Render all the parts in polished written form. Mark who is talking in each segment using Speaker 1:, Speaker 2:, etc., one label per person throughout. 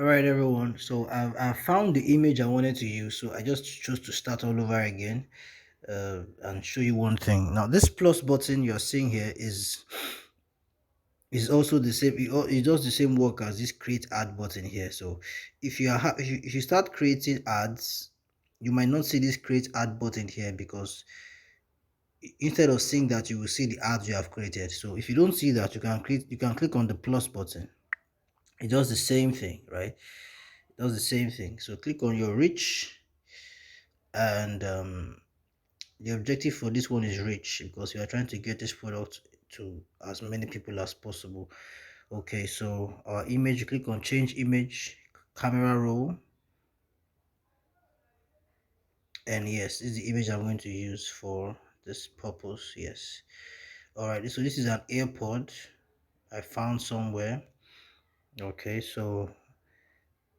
Speaker 1: All right, everyone. So I found the image I wanted to use. So I just chose to start all over again and show you one thing. Now, this plus button you're seeing here is also the same. It does the same work as this create ad button here. So if you are if you start creating ads, you might not see this create ad button here because instead of seeing that, you will see the ads you have created. So if you don't see that, you can click on the plus button. It does the same thing, right? It does the same thing. So click on your reach, and the objective for this one is reach because we are trying to get this product to as many people as possible. Okay, so our image, click on change image, camera roll, and yes, this is the image I'm going to use for this purpose. Yes. All right, so this is an AirPod I found somewhere. Okay, so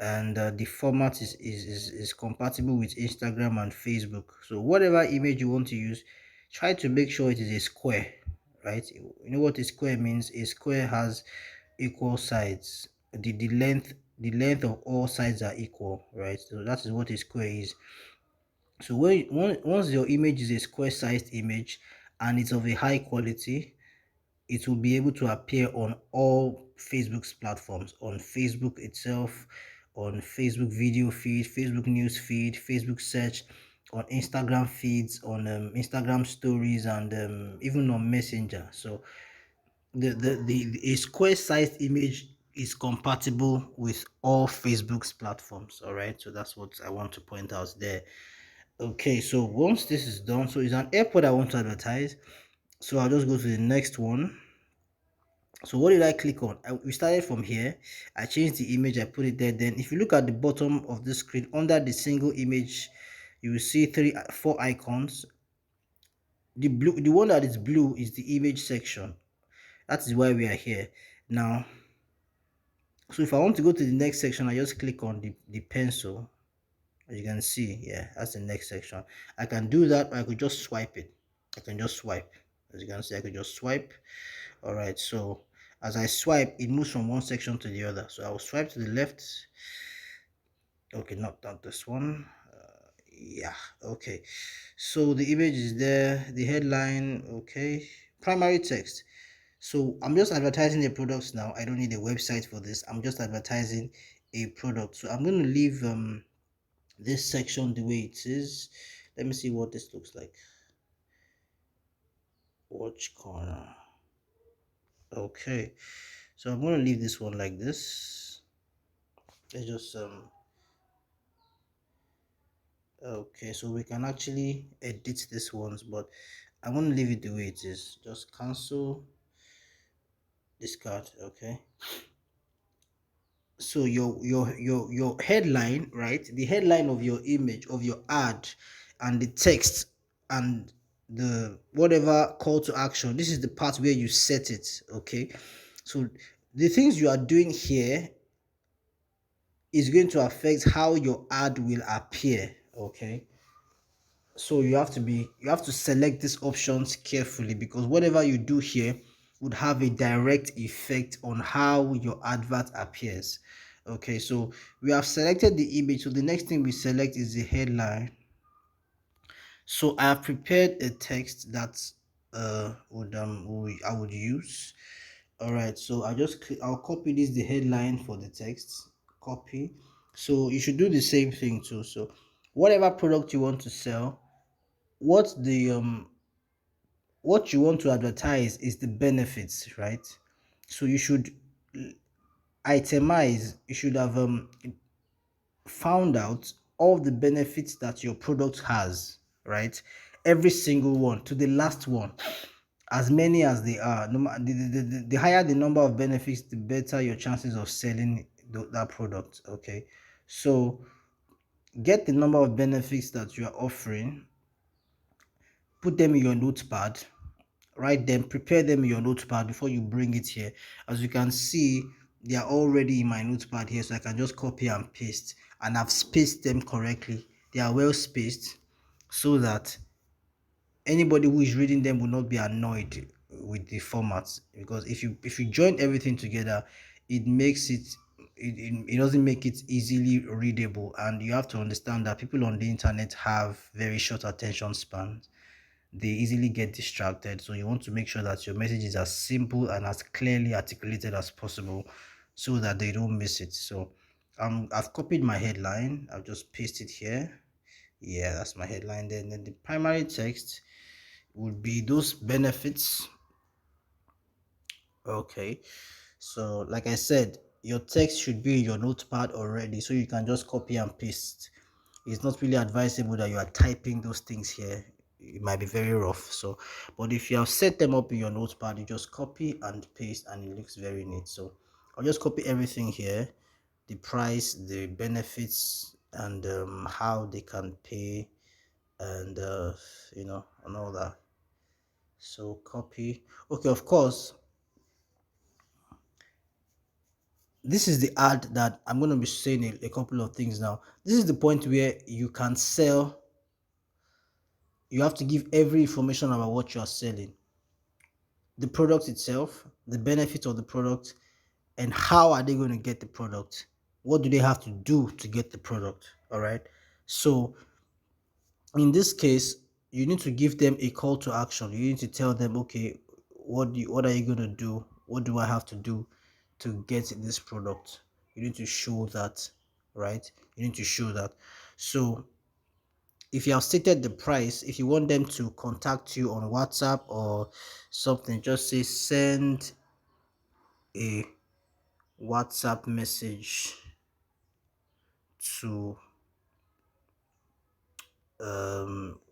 Speaker 1: and the format is compatible with Instagram and Facebook. So whatever image you want to use, try to make sure it is a square, right? You know what a square means? A square has equal sides. The length of all sides are equal, right? So that is what a square is. So once your image is a square sized image and it's of a high quality, it will be able to appear on all Facebook's platforms, on Facebook itself, on Facebook video feed, Facebook news feed, Facebook search, on Instagram feeds, on Instagram stories, and even on Messenger. So the a square sized image is compatible with all Facebook's platforms. All right, so that's what I want to point out there. Okay, so once this is done, so it's an airport I want to advertise. So I'll just go to the next one. So what did I click on? We started from here. I changed the image, I put it there. Then if you look at the bottom of the screen under the single image, you will see four icons. The one that is blue is the image section. That is why we are here now. So if I want to go to the next section, I just click on the pencil. As you can see, yeah, that's the next section. I can do that, or I could just swipe it. I can just swipe. As you can see, I could just swipe. All right, so as I swipe, it moves from one section to the other. So I will swipe to the left. Okay, not this one. Yeah, okay. So the image is there, the headline, okay. Primary text. So I'm just advertising the products now. I don't need a website for this. I'm just advertising a product. So I'm going to leave this section the way it is. Let me see what this looks like. Watch corner. Okay, so I'm going to leave this one like this. Let's just okay, so we can actually edit this ones, but I'm going to leave it the way it is. Just cancel, discard. Okay, so your headline, right? The headline of your image of your ad and the text and the whatever call to action, this is the part where you set it. Okay, so the things you are doing here is going to affect how your ad will appear. Okay, so you have to select these options carefully because whatever you do here would have a direct effect on how your advert appears. Okay, so we have selected the image, so the next thing we select is the headline. So I have prepared a text that I would use. All right, so I'll copy this, the headline for the text. Copy. So you should do the same thing too. So whatever product you want to sell, what the what you want to advertise is the benefits, right? So you should itemize, you should have found out all the benefits that your product has, right? Every single one to the last one, as many as they are. The higher the number of benefits, the better your chances of selling that product. Okay, so get the number of benefits that you are offering, put them in your notepad, write them, prepare them in your notepad before you bring it here. As you can see, they are already in my notepad here, so I can just copy and paste, and I've spaced them correctly. They are well spaced so that anybody who is reading them will not be annoyed with the format, because if you join everything together, it makes it it doesn't make it easily readable, and you have to understand that people on the internet have very short attention spans. They easily get distracted, so you want to make sure that your message is as simple and as clearly articulated as possible so that they don't miss it. So I've copied my headline, I've just pasted here. Yeah, that's my headline. Then the primary text would be those benefits. Okay, so like I said, your text should be in your notepad already, so you can just copy and paste. It's not really advisable that you are typing those things here. It might be very rough. So, but if you have set them up in your notepad, you just copy and paste, and it looks very neat. So I'll just copy everything here: the price, the benefits, and how they can pay, and and all that. So copy. Okay, of course, this is the ad that I'm going to be saying a couple of things now. This is the point where you can sell. You have to give every information about what you are selling, the product itself, the benefit of the product, and how are they going to get the product. What do they have to do to get the product? All right. So in this case, you need to give them a call to action. You need to tell them, okay, what are you going to do? What do I have to do to get this product? You need to show that, right? You need to show that. So if you have stated the price, if you want them to contact you on WhatsApp or something, just say send a WhatsApp message to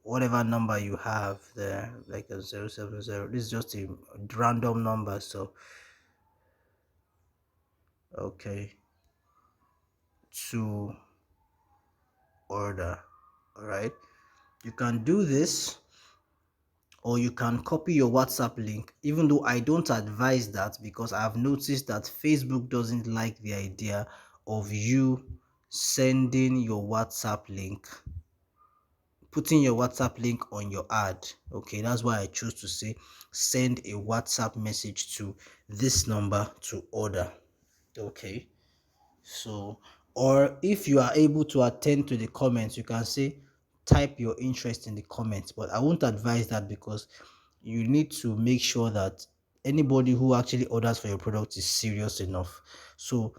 Speaker 1: whatever number you have there, like a 070. This is just a random number. So okay, to order. All right, you can do this, or you can copy your WhatsApp link, even though I don't advise that, because I have noticed that Facebook doesn't like the idea of you sending your WhatsApp link, putting your WhatsApp link on your ad. Okay, that's why I choose to say send a WhatsApp message to this number to order. Okay, so, or if you are able to attend to the comments, you can say type your interest in the comments, but I won't advise that, because you need to make sure that anybody who actually orders for your product is serious enough. So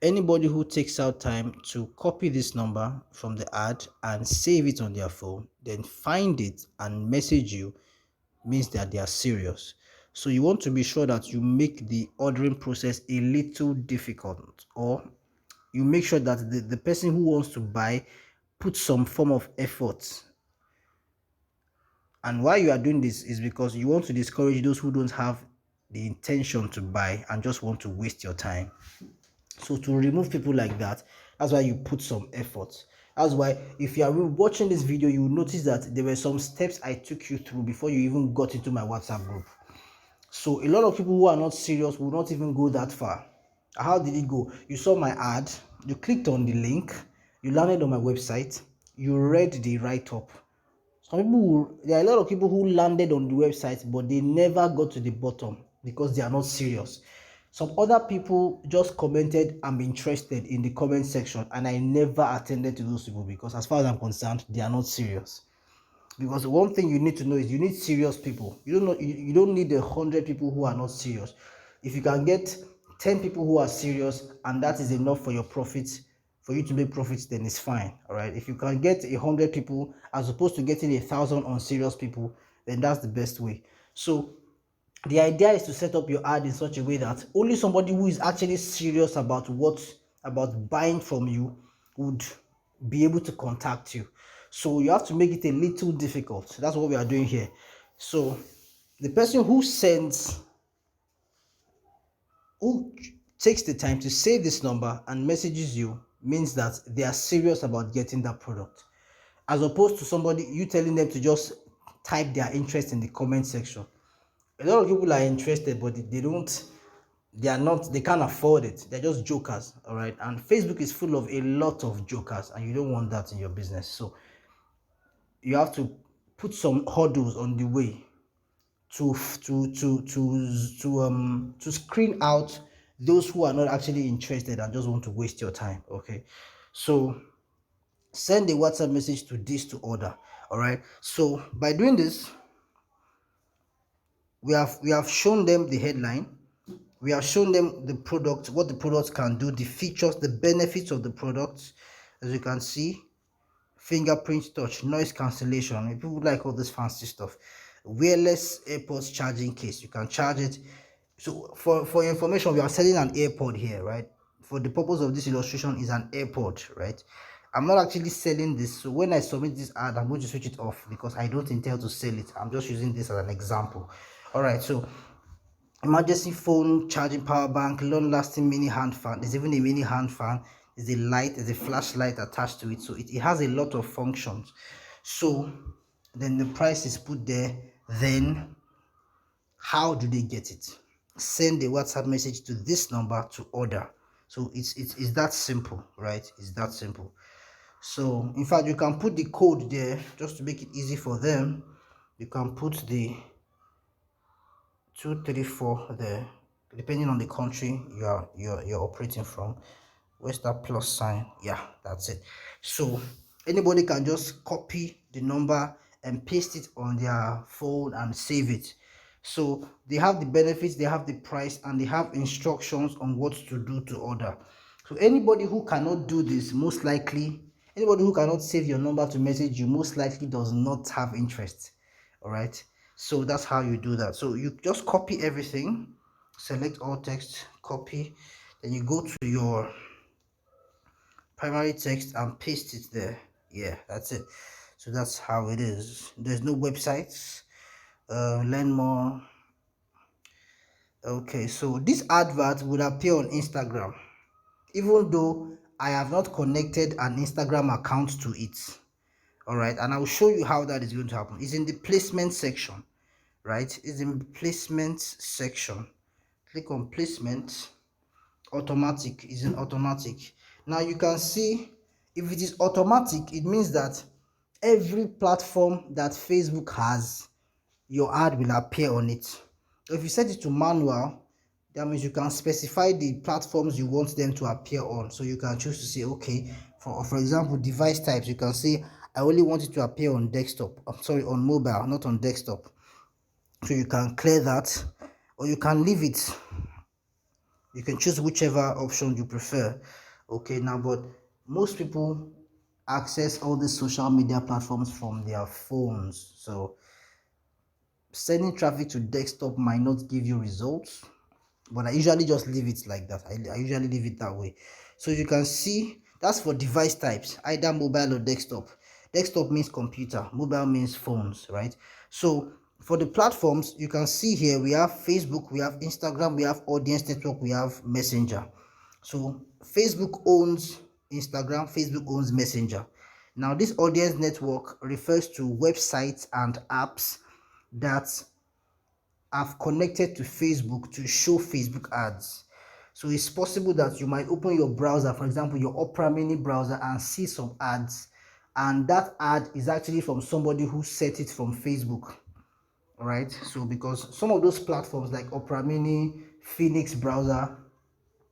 Speaker 1: anybody who takes out time to copy this number from the ad and save it on their phone, then find it and message you, means that they are serious. So you want to be sure that you make the ordering process a little difficult, or you make sure that the person who wants to buy puts some form of effort. And why you are doing this is because you want to discourage those who don't have the intention to buy and just want to waste your time. So to remove people like that, that's why you put some effort. That's why if you are watching this video, you will notice that there were some steps I took you through before you even got into my WhatsApp group. So a lot of people who are not serious will not even go that far. How did it go? You saw my ad, you clicked on the link, you landed on my website, you read the write-up. There are a lot of people who landed on the website, but they never got to the bottom because they are not serious. Some other people just commented, I'm interested, in the comment section, and I never attended to those people because, as far as I'm concerned, they are not serious. Because one thing you need to know is you need serious people. You don't need 100 people who are not serious. If you can get 10 people who are serious and that is enough for your profits, for you to make profits, then it's fine. All right. If you can get 100 people as opposed to getting 1,000 unserious people, then that's the best way. So the idea is to set up your ad in such a way that only somebody who is actually serious about buying from you would be able to contact you. So you have to make it a little difficult. That's what we are doing here. So the person who takes the time to save this number and messages you means that they are serious about getting that product, as opposed to somebody you telling them to just type their interest in the comment section. A lot of people are interested, but they can't afford it. They're just jokers. All right. And Facebook is full of a lot of jokers, and you don't want that in your business. So you have to put some hurdles on the way to screen out those who are not actually interested and just want to waste your time. Okay, so send a WhatsApp message to this to order. All right, so by doing this, we have shown them the headline, we have shown them the product, what the product can do, the features, the benefits of the product. As you can see, fingerprint touch, noise cancellation. People like all this fancy stuff. Wireless AirPods charging case, you can charge it. So for your information, we are selling an AirPod here, right? For the purpose of this illustration is an AirPod, right? I'm not actually selling this, so when I submit this ad, I'm going to switch it off because I don't intend to sell it. I'm just using this as an example. All right, so emergency phone charging power bank, long-lasting mini hand fan. There's even a mini hand fan. There's a light, there's a flashlight attached to it, so it has a lot of functions. So then the price is put there. Then how do they get it? Send a WhatsApp message to this number to order. So it's that simple, right? It's that simple. So in fact, you can put the code there just to make it easy for them. You can put the 234 there, depending on the country you're operating from. Where's that plus sign? Yeah, that's it. So anybody can just copy the number and paste it on their phone and save it. So they have the benefits, they have the price, and they have instructions on what to do to order. So anybody who cannot do this, most likely, anybody who cannot save your number to message you, most likely does not have interest. All right, so that's how you do that. So you just copy everything, select all text, copy, then you go to your primary text and paste it there. Yeah, that's it. So that's how it is. There's no websites. Learn more. Okay, so this advert would appear on Instagram, even though I have not connected an Instagram account to it. All right, and I'll show you how that is going to happen. It's in the placement section, right? It's in the placement section. Click on placement. Automatic is in automatic. Now you can see, if it is automatic, it means that every platform that Facebook has, your ad will appear on it. If you set it to manual, that means you can specify the platforms you want them to appear on. So you can choose to say, okay, for example, device types, you can say I only want it to appear on desktop. I'm sorry, on mobile, not on desktop. So you can clear that, or you can leave it. You can choose whichever option you prefer. Okay, now, but most people access all these social media platforms from their phones, so sending traffic to desktop might not give you results, but I usually just leave it like that. I usually leave it that way. So you can see that's for device types, either mobile or desktop. Desktop means computer, mobile means phones, right? So for the platforms, you can see here we have Facebook, we have Instagram, we have Audience Network, we have Messenger. So Facebook owns Instagram, Facebook owns Messenger. Now this Audience Network refers to websites and apps that have connected to Facebook to show Facebook ads. So it's possible that you might open your browser, for example, your Opera Mini browser, and see some ads, and that ad is actually from somebody who set it from Facebook. All right, so because some of those platforms like Opera Mini, Phoenix browser,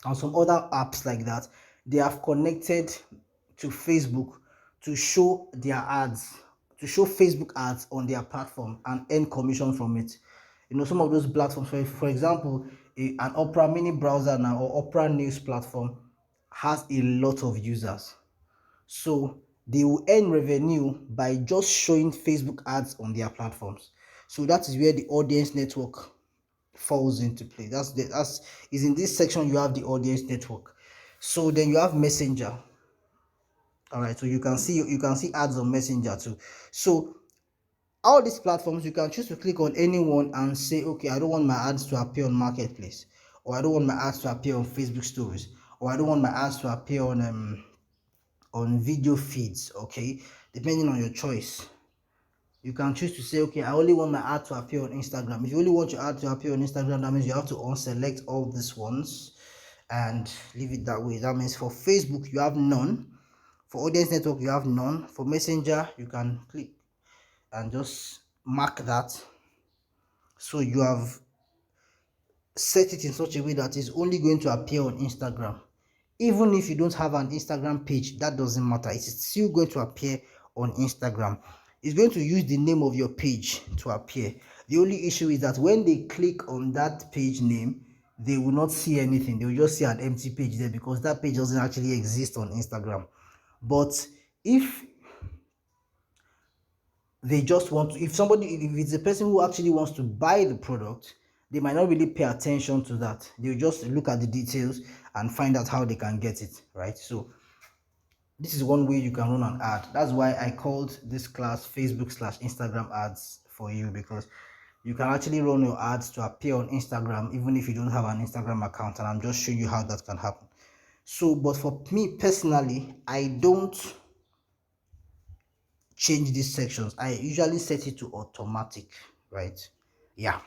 Speaker 1: and some other apps like that, they have connected to Facebook to show their ads, to show Facebook ads on their platform and earn commission from it. You know, some of those platforms, for example, an Opera Mini browser now or Opera News platform has a lot of users. So they will earn revenue by just showing Facebook ads on their platforms. So that is where the Audience Network falls into play. That's is in this section. You have the Audience Network. So then you have Messenger. All right, so you can see ads on Messenger too. So all these platforms, you can choose to click on anyone and say, okay, I don't want my ads to appear on Marketplace, or I don't want my ads to appear on Facebook Stories, or I don't want my ads to appear on video feeds. Okay, depending on your choice. You can choose to say, okay, I only want my ad to appear on Instagram. If you only want your ad to appear on Instagram, that means you have to unselect all these ones and leave it that way. That means for Facebook, you have none. For Audience Network, you have none. For Messenger, you can click and just mark that. So you have set it in such a way that it's only going to appear on Instagram. Even if you don't have an Instagram page, that doesn't matter. It's still going to appear on Instagram. It's going to use the name of your page to appear. The only issue is that when they click on that page name, they will not see anything. They will just see an empty page there because that page doesn't actually exist on Instagram. But if they just want to, if it's a person who actually wants to buy the product, they might not really pay attention to that. They'll just look at the details and find out how they can get it, right? So this is one way you can run an ad. That's why I called this class Facebook/Instagram ads for you, because you can actually run your ads to appear on Instagram even if you don't have an Instagram account, and I'm just showing you how that can happen. So, but for me personally, I don't change these sections. I usually set it to automatic, right? Yeah.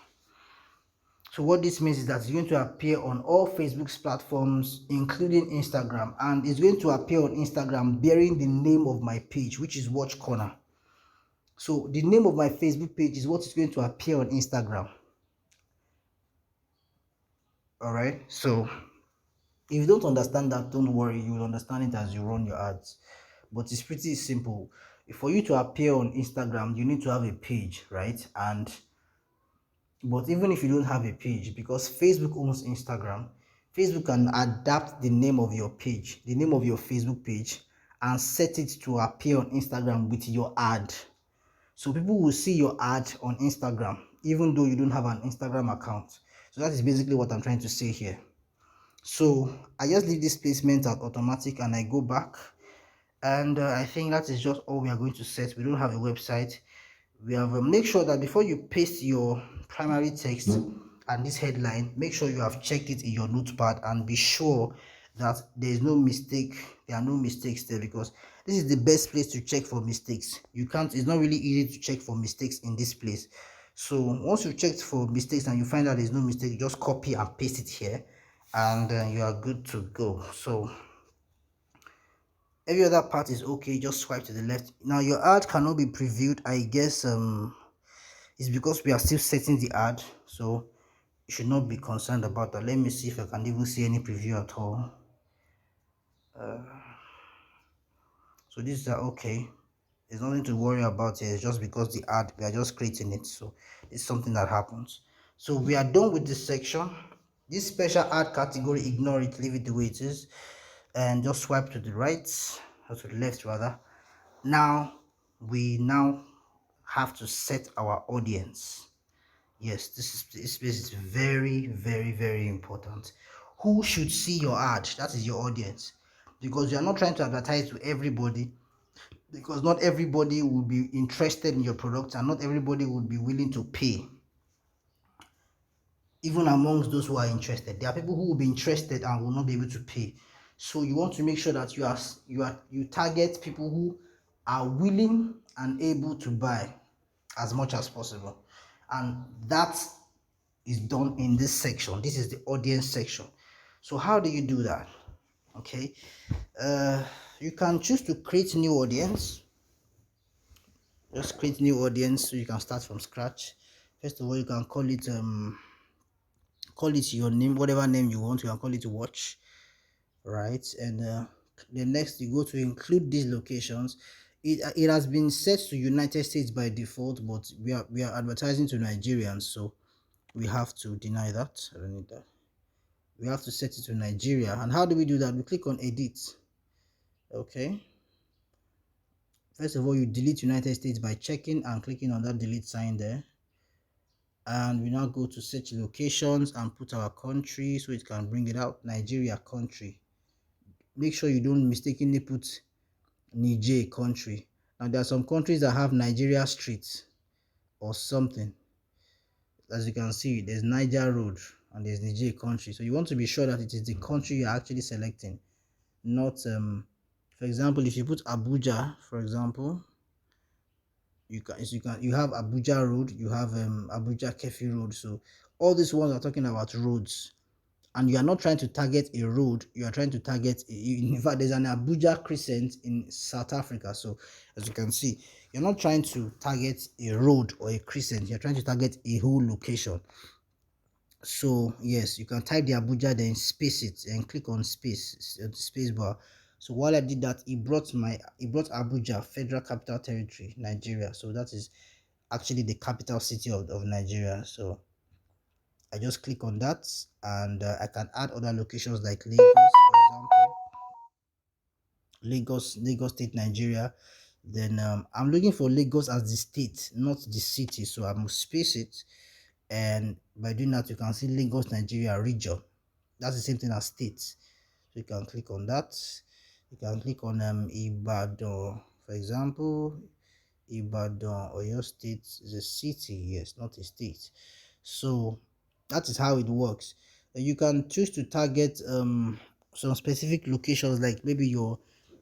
Speaker 1: So what this means is that it's going to appear on all Facebook's platforms, including Instagram, and it's going to appear on Instagram bearing the name of my page, which is Watch Corner. So the name of my Facebook page is what is going to appear on Instagram. All right. So if you don't understand that, don't worry, you will understand it as you run your ads. But it's pretty simple. For you to appear on Instagram, you need to have a page, right? But even if you don't have a page, because Facebook owns Instagram, Facebook can adapt the name of your page, the name of your Facebook page, and set it to appear on Instagram with your ad. So people will see your ad on Instagram, even though you don't have an Instagram account. So that is basically what I'm trying to say here. So I just leave this placement at automatic and I go back. And I think that is just all we are going to set. We don't have a website. We have make sure that before you paste your primary text and this headline, make sure you have checked it in your notepad and be sure that there is no mistake. There are no mistakes there, because this is the best place to check for mistakes. It's not really easy to check for mistakes in this place. So once you've checked for mistakes and you find out there's no mistake, just copy and paste it here, and you are good to go. So every other part is okay. Just swipe to the left. Now your ad cannot be previewed. I guess it's because we are still setting the ad, so you should not be concerned about that. Let me see if I can even see any preview at all. So these are okay. There's nothing to worry about here. It's just because the ad, we are just creating it, so it's something that happens. So we are done with this section. This special ad category, ignore it, leave it the way it is, and just swipe to the right or to the left rather. Now we have to set our audience. Yes, this space is very, very, very important. Who should see your ad? That is your audience, because you are not trying to advertise to everybody, because not everybody will be interested in your product and not everybody will be willing to pay. Even amongst those who are interested, there are people who will be interested and will not be able to pay. So you want to make sure that you target people who are willing and able to buy as much as possible, and that is done in this section. This is the audience section. So how do you do that? Okay, you can choose to create new audience. Just create new audience, so you can start from scratch. First of all, you can call it your name, whatever name you want. You can call it watch, right? And the next, you go to include these locations. It has been set to United States by default, but we are advertising to Nigerians, so we have to deny that. I don't need that. We have to set it to Nigeria. And how do we do that? We click on edit. Okay, first of all, you delete United States by checking and clicking on that delete sign there, and we now go to search locations and put our country so it can bring it out. Nigeria country. Make sure you don't mistakenly put Niger country. Now there are some countries that have Nigeria streets or something. As you can see, there's Niger road and there's Niger country, so you want to be sure that it is the country you're actually selecting, not for example, if you put Abuja, for example, you have Abuja road, you have Abuja Kefi road. So all these ones are talking about roads, and you are not trying to target a road, you are trying to target in fact, there's an Abuja crescent in South Africa. So as you can see, you're not trying to target a road or a crescent, you're trying to target a whole location. So yes, you can type the Abuja, then space it and click on space bar. So while I did that, it brought Abuja, Federal Capital Territory, Nigeria. So that is actually the capital city of Nigeria. So I just click on that, and I can add other locations like Lagos, for example, Lagos State, Nigeria. Then I'm looking for Lagos as the state, not the city. So I must space it, and by doing that, you can see Lagos, Nigeria region. That's the same thing as states. So you can click on that. You can click on Ibadan, for example. Ibadan or your state is a city, yes, not a state. So that is how it works. You can choose to target some specific locations, like maybe your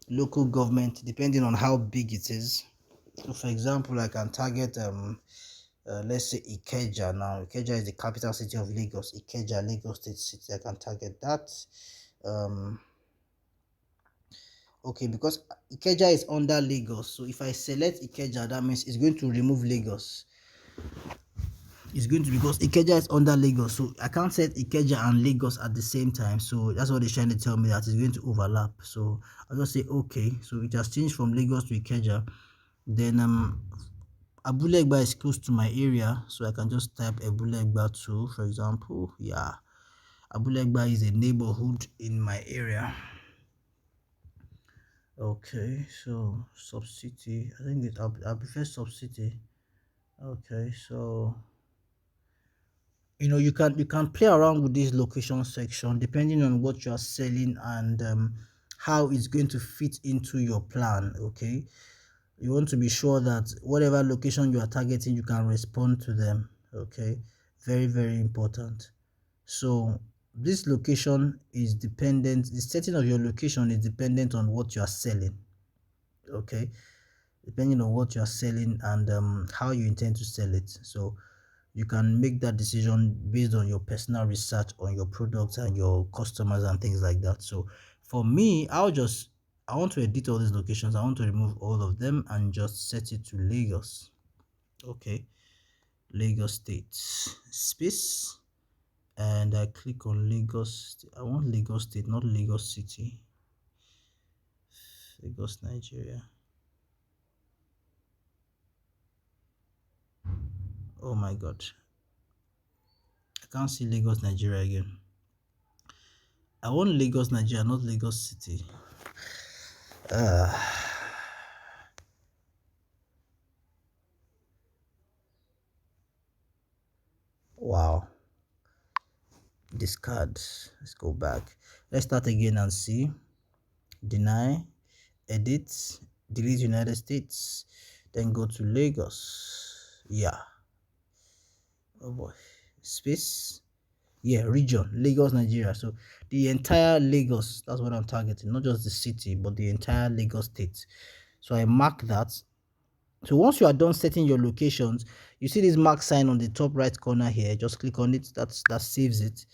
Speaker 1: local government, depending on how big it is. So for example, I can target let's say Ikeja. Now Ikeja is the capital city of Lagos. Ikeja, Lagos State City. I can target that. um okay, because Ikeja is under Lagos, so if I select Ikeja, that means it's going to remove Lagos. It's going to, because Ikeja is under Lagos, so I can't set Ikeja and Lagos at the same time. So that's what they're trying to tell me, that it's going to overlap. So I'll just say okay. So it has changed from Lagos to Ikeja. Then Abulegba is close to my area, so I can just type Abulegba too, for example. Yeah, Abulegba is a neighborhood in my area. Okay, so sub city, I think I prefer sub city. Okay, so you can play around with this location section depending on what you are selling, and how it's going to fit into your plan. Okay, you want to be sure that whatever location you are targeting, you can respond to them. Okay, very, very important. So this location is dependent, the setting of your location is dependent on what you are selling. Okay, depending on what you are selling, and how you intend to sell it. So you can make that decision based on your personal research on your products and your customers and things like that. So for me, I want to edit all these locations. I want to remove all of them and just set it to Lagos. Okay, Lagos State, space, and I click on Lagos. I want Lagos State, not Lagos City. Lagos, Nigeria. Oh my god, I can't see Lagos, Nigeria again. I want Lagos, Nigeria, not Lagos City. uh wow, discard. Let's go back. Let's start again and see. Deny, edit, delete United States, then go to Lagos. Yeah, oh boy, space. Yeah, region, Lagos, Nigeria. So the entire Lagos, that's what I'm targeting, not just the city, but the entire Lagos state. So I mark that. So once you are done setting your locations, you see this mark sign on the top right corner here. Just click on it. That saves it.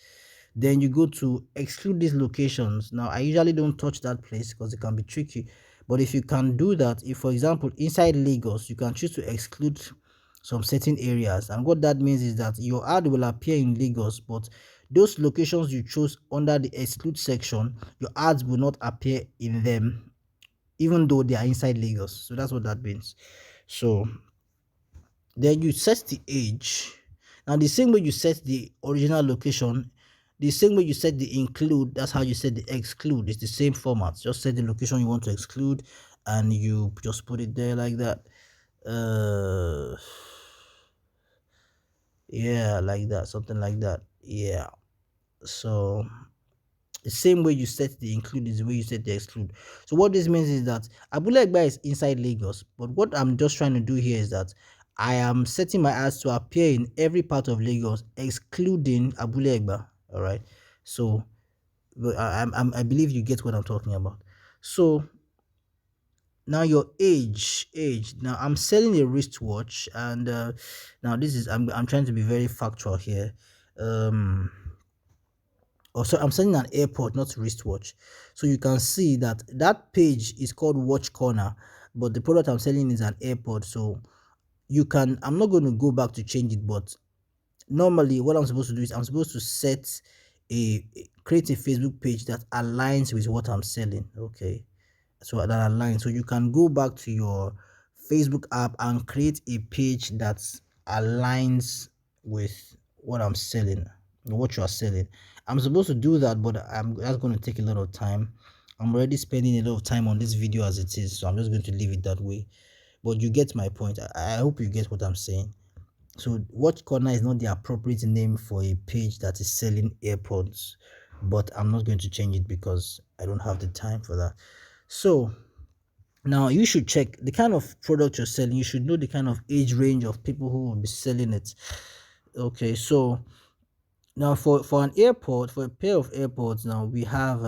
Speaker 1: Then you go to exclude these locations. Now I usually don't touch that place because it can be tricky, but if you can do that, if for example inside Lagos, you can choose to exclude some certain areas, and what that means is that your ad will appear in Lagos, but those locations you chose under the exclude section, your ads will not appear in them, even though they are inside Lagos. So that's what that means. So then you set the age. Now the same way you set the original location, the same way you set the include, that's how you set the exclude. It's the same format. Just set the location you want to exclude, and you just put it there like that. Yeah, like that, something like that. Yeah, so the same way you set the include is the way you set the exclude. So what this means is that Abulegba is inside Lagos, but what I'm just trying to do here is that I am setting my ads to appear in every part of Lagos excluding Abulegba. All right, so I believe you get what I'm talking about. So now your age. Now I'm selling a wristwatch, and now this is I'm trying to be very factual here. Also, I'm selling an AirPod, not wristwatch. So you can see that that page is called Watch Corner, but the product I'm selling is an AirPod. So you can, I'm not going to go back to change it, but normally what I'm supposed to do is I'm supposed to create a Facebook page that aligns with what I'm selling. Okay, so that aligns. So you can go back to your Facebook app and create a page that aligns with what I'm selling, what you are selling. I'm supposed to do that, but that's going to take a lot of time. I'm already spending a lot of time on this video as it is, so I'm just going to leave it that way. But you get my point. I hope you get what I'm saying. So watch corner is not the appropriate name for a page that is selling AirPods, but I'm not going to change it because I don't have the time for that. So now you should check the kind of product you're selling. You should know the kind of age range of people who will be selling it. Okay, so now for an AirPod, for a pair of AirPods, now we have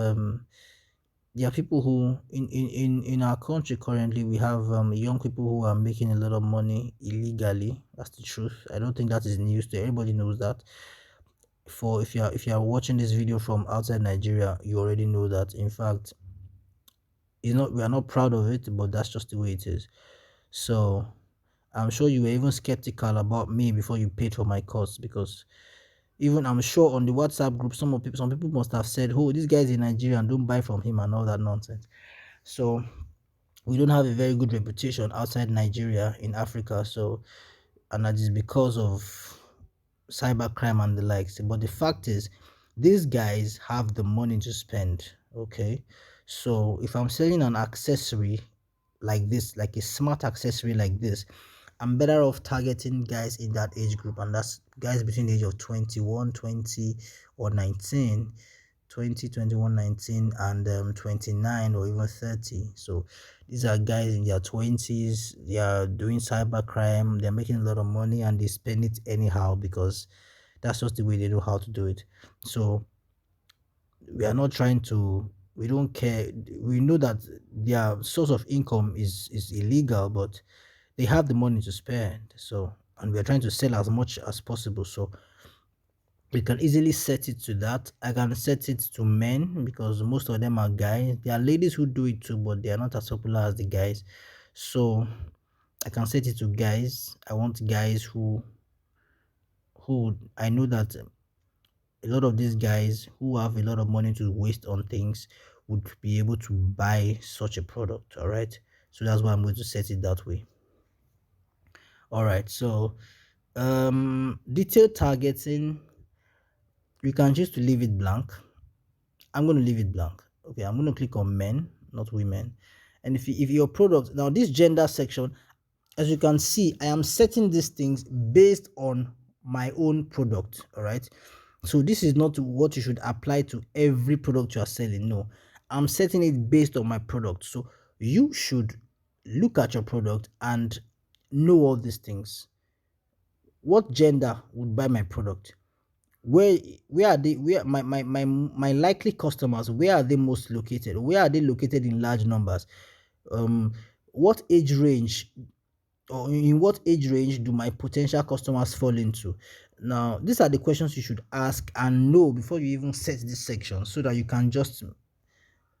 Speaker 1: there are people who in our country currently we have young people who are making a lot of money illegally. That's the truth. I don't think that is news to everybody. Knows that. For if you are watching this video from outside Nigeria, you already know that. In fact, we are not proud of it, but that's just the way it is. So I'm sure you were even skeptical about me before you paid for my course, because even I'm sure on the WhatsApp group, some people must have said, "Oh, this guy's in Nigeria and don't buy from him," and all that nonsense. So we don't have a very good reputation outside Nigeria in Africa. So, and that is because of cybercrime and the likes. But the fact is, these guys have the money to spend. Okay, so if I'm selling an accessory like this, like a smart accessory like this, I'm better off targeting guys in that age group, and that's guys between the age of 21, 20, or 19, 20, 21, 19, and 29 or even 30. So these are guys in their 20s. They are doing cybercrime. They're making a lot of money and they spend it anyhow because that's just the way they know how to do it. So we are not trying to, we don't care. We know that their source of income is illegal, but they have the money to spend. So, and we are trying to sell as much as possible. So we can easily set it to that. I can set it to men because most of them are guys. There are ladies who do it too, but they are not as popular as the guys. So I can set it to guys. I want guys who I know that a lot of these guys who have a lot of money to waste on things would be able to buy such a product. All right, so that's why I'm going to set it that way. All right, so detailed targeting, you can choose to leave it blank. I'm going to leave it blank. Okay, I'm going to click on men, not women. And if your product, now this gender section, as you can see, I am setting these things based on my own product. All right, so this is not what you should apply to every product you are selling. No, I'm setting it based on my product. So you should look at your product and know all these things. What gender would buy my product? Where are they? Where my likely customers, where are they most located? Where are they located in large numbers? um what age range, or in what age range do my potential customers fall into? Now these are the questions you should ask and know before you even set this section, so that you can just,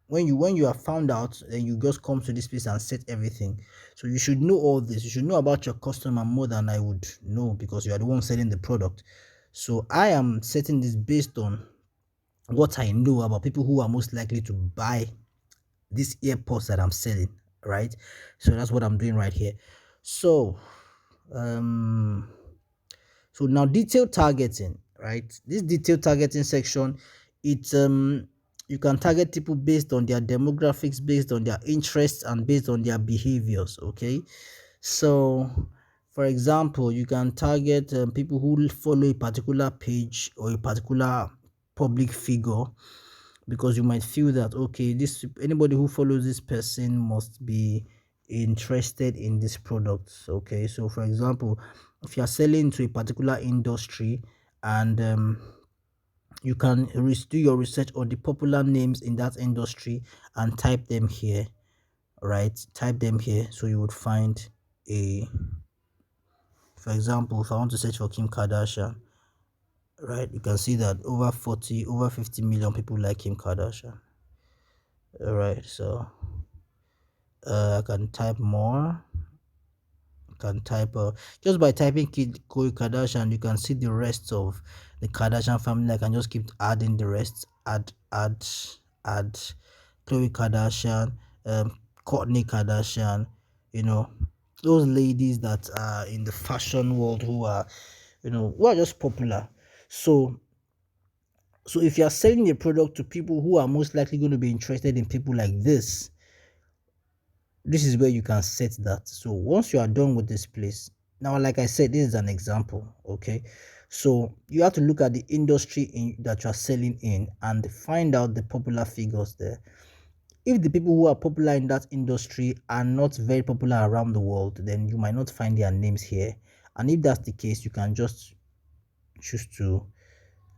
Speaker 1: when you are found out, then you just come to this place and set everything. So you should know all this. You should know about your customer more than I would know, because you are the one selling the product. So I am setting this based on what I know about people who are most likely to buy these AirPods that I'm selling, right? So that's what I'm doing right here. So um so now detailed targeting, right? This detailed targeting section, it's you can target people based on their demographics, based on their interests, and based on their behaviors. Okay, so for example, you can target people who follow a particular page or a particular public figure, because you might feel that, okay, this anybody who follows this person must be interested in this product. Okay, so for example, if you are selling to a particular industry, and you can do your research on the popular names in that industry and type them here, right? Type them here, so you would find a, for example, if I want to search for Kim Kardashian, right, you can see that over 50 million people like Kim Kardashian. All right, so I can type more. can type just by typing Khloe Kardashian, you can see the rest of the Kardashian family. I can just keep adding the rest, add Khloe Kardashian, Kourtney Kardashian, you know, those ladies that are in the fashion world who are, who are just popular. So if you are selling a product to people who are most likely going to be interested in people like this is where you can set that. So once you are done with this place, now like I said, this is an example. Okay, so you have to look at the industry that you are selling in and find out the popular figures there. If the people who are popular in that industry are not very popular around the world, then you might not find their names here. And if that's the case, you can just choose to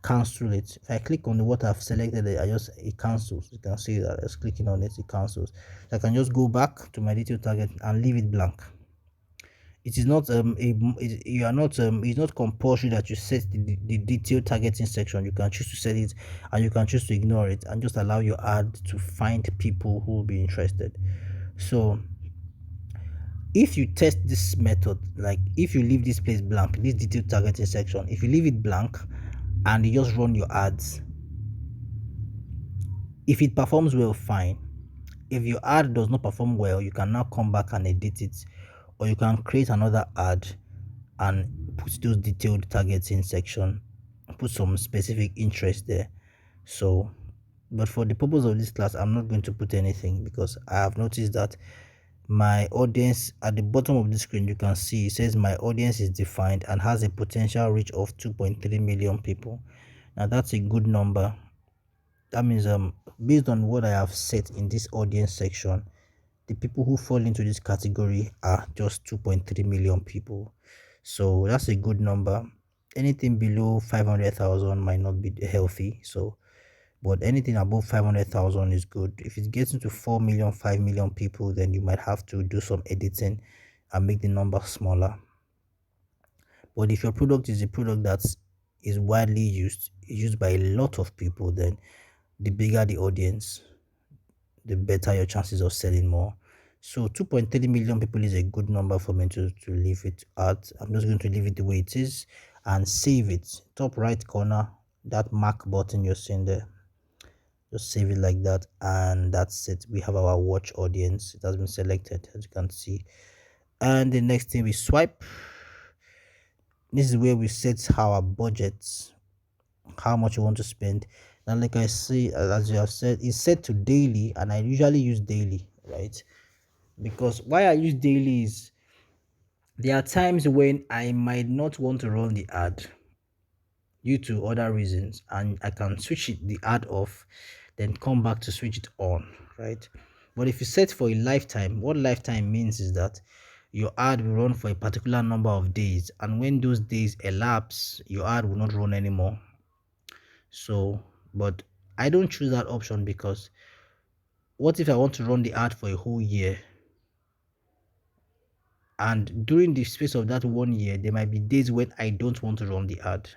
Speaker 1: cancel it. If I click on what I've selected, it cancels. You can see that just clicking on it, it cancels. So I can just go back to my detail target and leave it blank. It is not you are not it's not compulsory that you set the detail targeting section. You can choose to set it, and you can choose to ignore it and just allow your ad to find people who will be interested. So if you test this method, like if you leave this place blank, this detail targeting section, if you leave it blank and you just run your ads, if it performs well, fine. If your ad does not perform well, you can now come back and edit it, or you can create another ad and put those detailed targeting section, put some specific interest there. So but for the purpose of this class, I'm not going to put anything, because I have noticed that my audience, at the bottom of the screen you can see it says my audience is defined and has a potential reach of 2.3 million people. Now that's a good number. That means based on what I have set in this audience section, the people who fall into this category are just 2.3 million people. So that's a good number. Anything below 500,000 might not be healthy. So but anything above 500,000 is good. If it gets into 4 million, 5 million people, then you might have to do some editing and make the number smaller. But if your product is a product that is widely used by a lot of people, then the bigger the audience, the better your chances of selling more. So 2.3 million people is a good number for me to leave it at. I'm just going to leave it the way it is and save it. Top right corner, that mark button you're seeing there, just save it like that, and that's it. We have our watch audience. It has been selected, as you can see. And the next thing, we swipe. This is where we set our budgets, how much you want to spend. Now like I say, as you have said, it's set to daily, and I usually use daily, right? Because why I use daily is there are times when I might not want to run the ad due to other reasons, and I can switch the ad off, then come back to switch it on, right? But if you set for a lifetime, what lifetime means is that your ad will run for a particular number of days, and when those days elapse, your ad will not run anymore. So but I don't choose that option, because what if I want to run the ad for a whole year, and during the space of that 1 year there might be days when I don't want to run the ad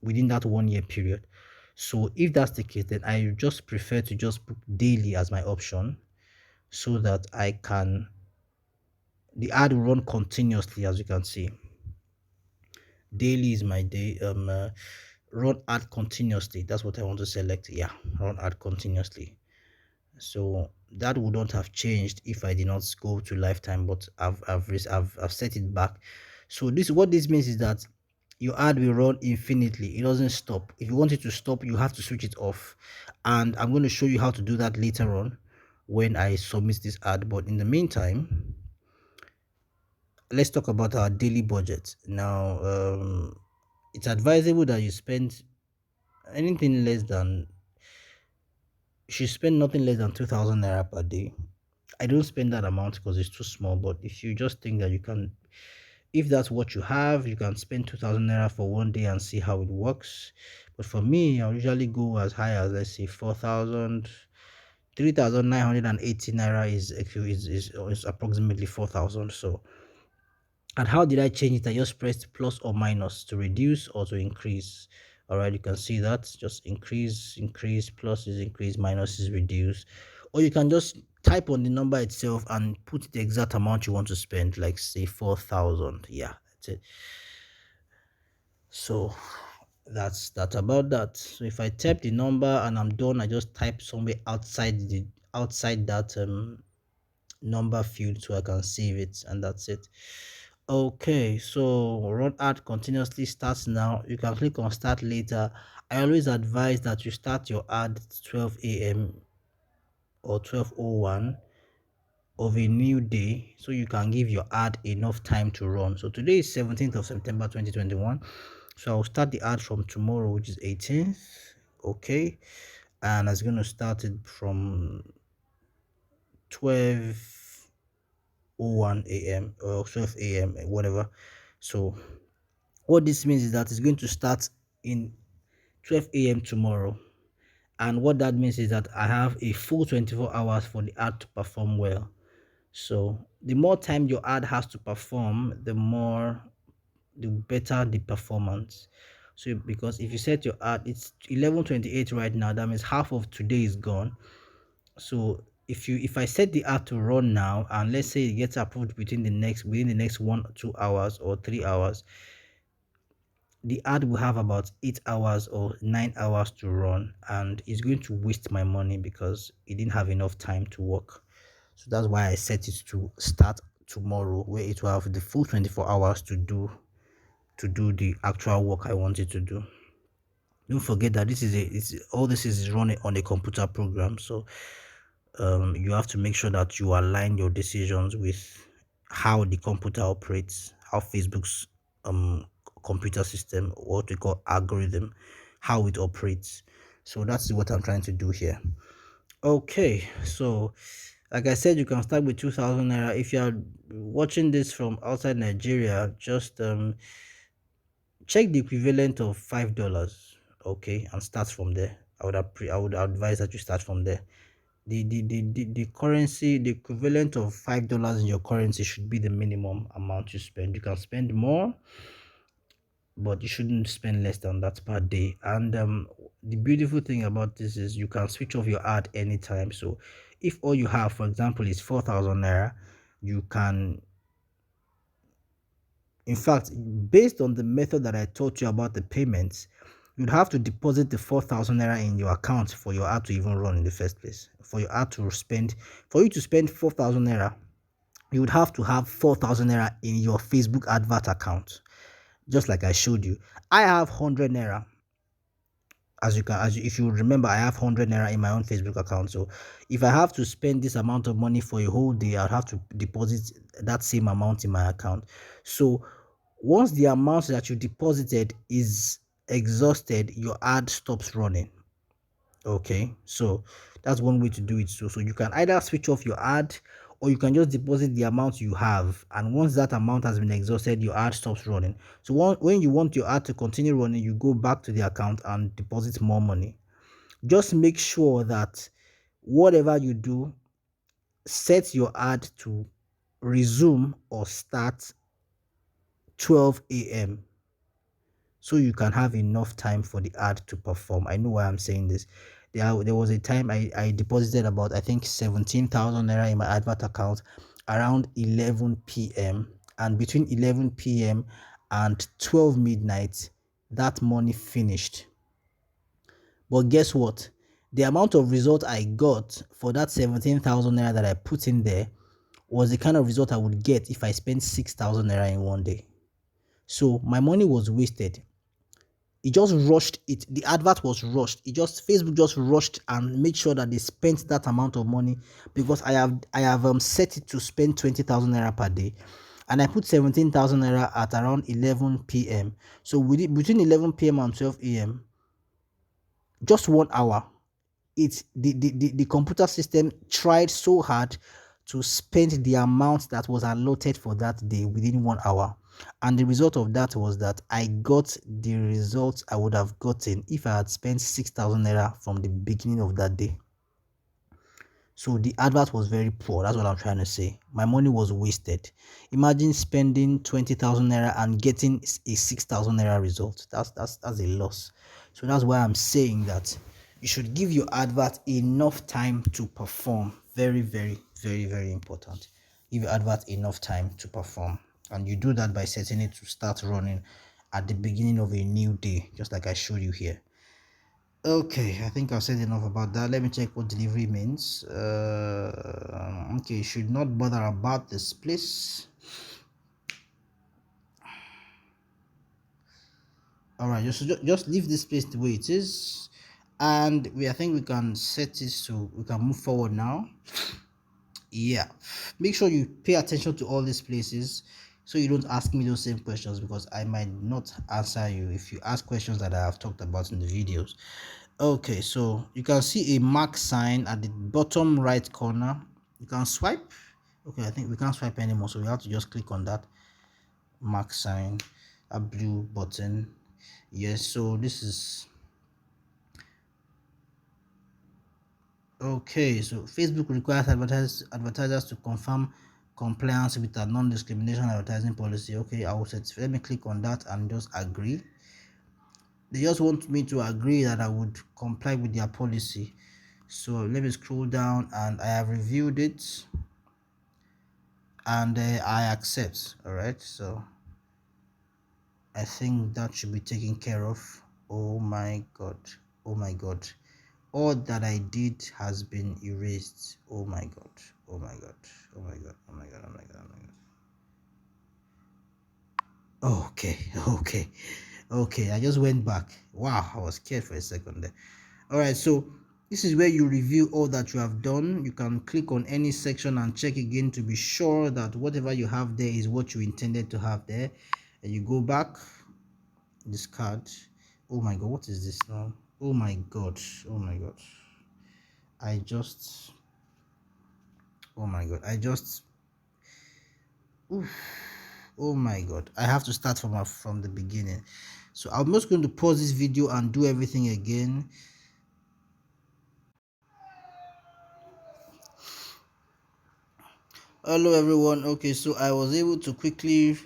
Speaker 1: within that 1 year period. So if that's the case, then I just prefer to just put daily as my option, so that the ad will run continuously. As you can see, daily is my day. Run ad continuously, that's what I want to select. Yeah, run ad continuously. So that would not have changed if I did not go to lifetime, but I've set it back. So what this means is that your ad will run infinitely. It doesn't stop. If you want it to stop, you have to switch it off, and I'm going to show you how to do that later on when I submit this ad. But in the meantime, let's talk about our daily budget now. It's advisable that you spend anything less than you should spend nothing less than 2,000 naira per day. I don't spend that amount because it's too small, but if you just think that you can, if that's what you have, you can spend 2,000 naira for 1 day and see how it works. But for me, I'll usually go as high as, let's say, 4,000. 3,980 naira is approximately 4,000. So, and how did I change it? I just pressed plus or minus to reduce or to increase. All right, you can see that just increase, plus is increase, minus is reduce. Or you can just type on the number itself and put the exact amount you want to spend, like say 4,000. Yeah, that's it. So that's about that. So if I type the number and I'm done, I just type somewhere outside that number field so I can save it, and that's it. Okay, so run ad continuously starts now. You can click on start later. I always advise that you start your ad 12 a.m. or 12:01 of a new day, so you can give your ad enough time to run. So today is 17th of September 2021, so I'll start the ad from tomorrow, which is 18th. Okay, and it's going to start it from 12:01 a.m. or 12 a.m., whatever. So what this means is that it's going to start in 12 a.m. tomorrow, and what that means is that I have a full 24 hours for the ad to perform well. So the more time your ad has to perform, the better the performance. So because if you set your ad, it's 11:28 right now, that means half of today is gone. So if I set the ad to run now, and let's say it gets approved within the next 1 or 2 hours or 3 hours, the ad will have about 8 hours or 9 hours to run, and it's going to waste my money because it didn't have enough time to work. So that's why I set it to start tomorrow, where it will have the full 24 hours to do the actual work I want it to do. Don't forget that all this is running on a computer program, so you have to make sure that you align your decisions with how the computer operates, how Facebook's computer system, what we call algorithm, how it operates. So that's what I'm trying to do here. Okay, so like I said, you can start with 2,000 naira. If you are watching this from outside Nigeria, just check the equivalent of $5, okay, and start from there. I would advise that you start from there. The currency, the equivalent of $5 in your currency should be the minimum amount you spend. You can spend more, but you shouldn't spend less than that per day. And the beautiful thing about this is you can switch off your ad anytime. So if all you have, for example, is 4,000 naira, you can, in fact, based on the method that I taught you about the payments, you'd have to deposit the 4,000 naira in your account for your ad to even run in the first place. For your ad to spend, for you to spend 4,000 naira, you would have to have 4,000 naira in your Facebook advert account. Just like I showed you, I have 100 naira. If you remember, I have 100 naira in my own Facebook account. So if I have to spend this amount of money for a whole day, I'll have to deposit that same amount in my account. So once the amount that you deposited is exhausted, your ad stops running. Okay, so that's one way to do it. So you can either switch off your ad, or you can just deposit the amount you have, and once that amount has been exhausted, your ad stops running. So when you want your ad to continue running, you go back to the account and deposit more money. Just make sure that whatever you do, set your ad to resume or start 12 a.m. so you can have enough time for the ad to perform. I know why I'm saying this. There was a time I deposited about, I think, 17,000 naira in my advert account around 11 p.m. and between 11 p.m. and 12 midnight, that money finished. But guess what? The amount of result I got for that 17,000 naira that I put in there was the kind of result I would get if I spent 6,000 naira in one day. So my money was wasted. It just rushed it. The advert was rushed. Facebook just rushed and made sure that they spent that amount of money, because I have set it to spend 20,000 naira per day, and I put 17,000 naira at around 11 p.m. So between 11 p.m. and 12 a.m., just 1 hour, the computer system tried so hard to spend the amount that was allotted for that day within 1 hour. And the result of that was that I got the results I would have gotten if I had spent 6,000 naira from the beginning of that day. So the advert was very poor. That's what I'm trying to say. My money was wasted. Imagine spending 20,000 naira and getting a 6,000 naira result. That's a loss. So that's why I'm saying that you should give your advert enough time to perform very, very, very, very important. Give your advert enough time to perform, and you do that by setting it to start running at the beginning of a new day, just like I showed you here. Okay, I think I've said enough about that. Let me check what delivery means. Okay, should not bother about this place. All right, just leave this place the way it is, and I think we can set this so we can move forward now. Yeah, make sure you pay attention to all these places so you don't ask me those same questions, because I might not answer you if you ask questions that I have talked about in the videos. Okay, so you can see a mark sign at the bottom right corner. You can swipe. Okay, I think we can't swipe anymore, so we have to just click on that mark sign, a blue button. Yes, so this is okay. So Facebook requires advertisers to confirm compliance with a non-discrimination advertising policy. Okay, I will set. Let me click on that and just agree. They just want me to agree that I would comply with their policy. So let me scroll down, and I have reviewed it, and I accept. All right, so I think that should be taken care of. Oh my god, oh my god, all that I did has been erased. Oh my god, oh my god, oh my god, oh my god, oh my god, oh my god. Okay, okay, okay, I just went back. Wow, I was scared for a second there. All right, so this is where you review all that you have done. You can click on any section and check again to be sure that whatever you have there is what you intended to have there. And you go back, discard. Oh my god, what is this now? Oh my god, oh my god, I just, oh my god, I just, oof, oh my god, I have to start from the beginning. So I'm just going to pause this video and do everything again. Hello everyone. Okay, so I was able to quickly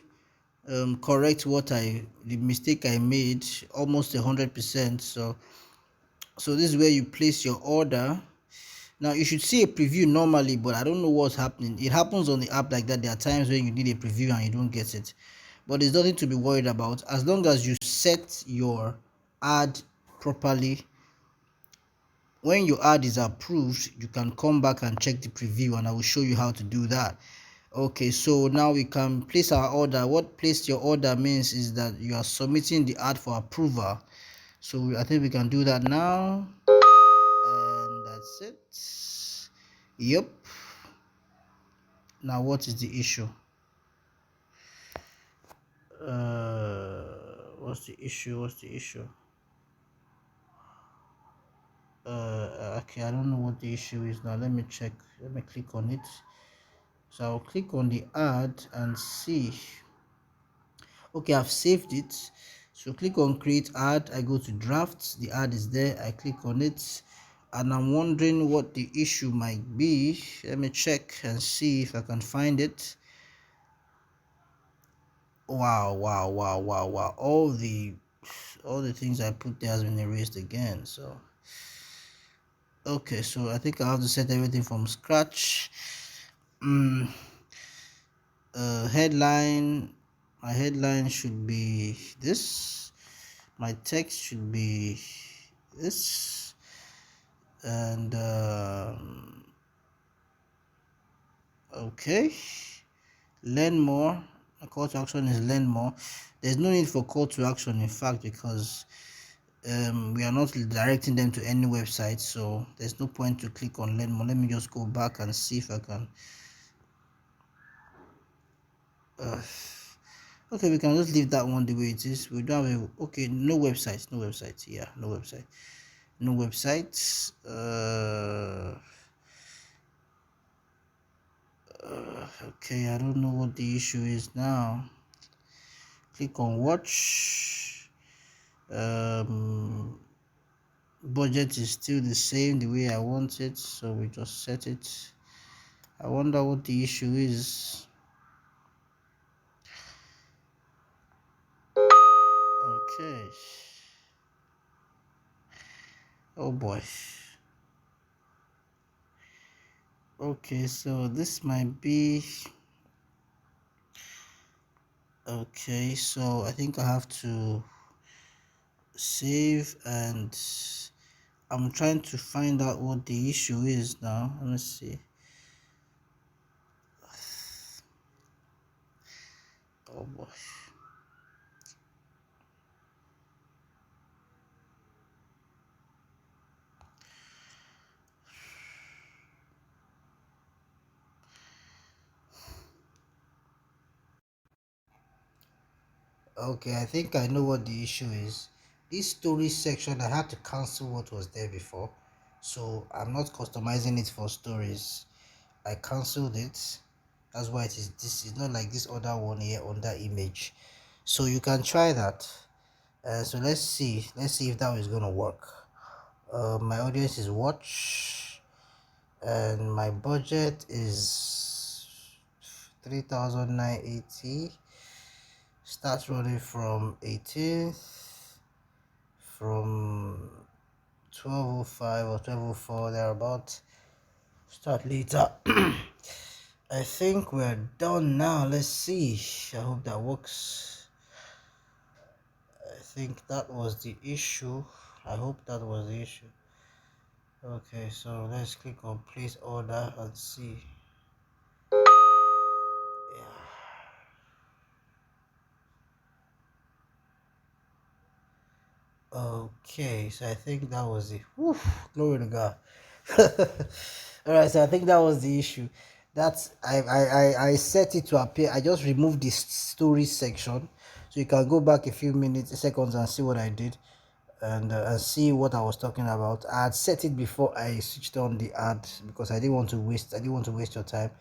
Speaker 1: correct the mistake I made almost 100%. So this is where you place your order. Now you should see a preview normally, but I don't know what's happening. It happens on the app like that. There are times when you need a preview and you don't get it, but there's nothing to be worried about as long as you set your ad properly. When your ad is approved, you can come back and check the preview, and I will show you how to do that. Okay, so now we can place our order. What place your order means is that you are submitting the ad for approval. So I think we can do that now, and that's it. Yep. Now what is the issue? What's the issue? What's the issue? Okay, I don't know what the issue is now. Let me check. Let me click on it. So I'll click on the ad and see. Okay, I've saved it. So click on create ad. I go to drafts. The ad is there. I click on it, and I'm wondering what the issue might be. Let me check and see if I can find it. Wow, wow, wow, wow, wow. All the things I put there has been erased again. So okay, so I think I have to set everything from scratch. Headline, my headline should be this, my text should be this, and okay, learn more. A call to action is learn more. There's no need for call to action, in fact, because we are not directing them to any website, so there's no point to click on learn more. Let me just go back and see if I can okay, we can just leave that one the way it is. We don't have a, okay, no websites, no websites. Yeah, no website, no websites. Okay, I don't know what the issue is now. Click on watch. Budget is still the same the way I want it, so we just set it. I wonder what the issue is. Okay. Oh boy. Okay, so this might be okay. So I think I have to save, and I'm trying to find out what the issue is now. Let me see. Oh boy. Okay, I think I know what the issue is. This story section, I had to cancel what was there before, so I'm not customizing it for stories. I cancelled it. That's why it is this is not like this other one here on that image. So you can try that. So let's see if that is gonna work. My audience is watch, and my budget is 3,980. Start running from 18th, from 12:05 or 12:04 thereabout. Start later. I think we're done now. Let's see. I hope that works. I think that was the issue. I hope that was the issue. Okay, so let's click on place order and see. Yeah. Okay, so I think that was it. Whew, glory to God. All right, so I think that was the issue. That's I set it to appear. I just removed this story section, so you can go back a few minutes, seconds, and see what I did, and see what I was talking about. I had set it before I switched on the ad because I didn't want to waste. I didn't want to waste your time,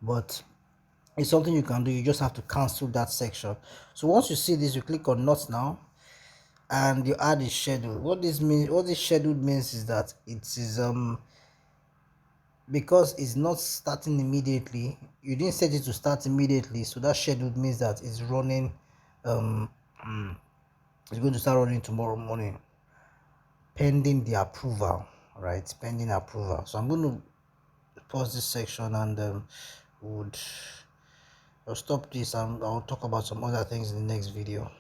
Speaker 1: but it's something you can do. You just have to cancel that section. So once you see this, you click on not now and your ad is scheduled. What this scheduled means is that it is because it's not starting immediately. You didn't set it to start immediately, so that scheduled means that it's running it's going to start running tomorrow morning pending the approval, right? Pending approval. So I'm going to pause this section, and would I'll stop this, and I'll talk about some other things in the next video.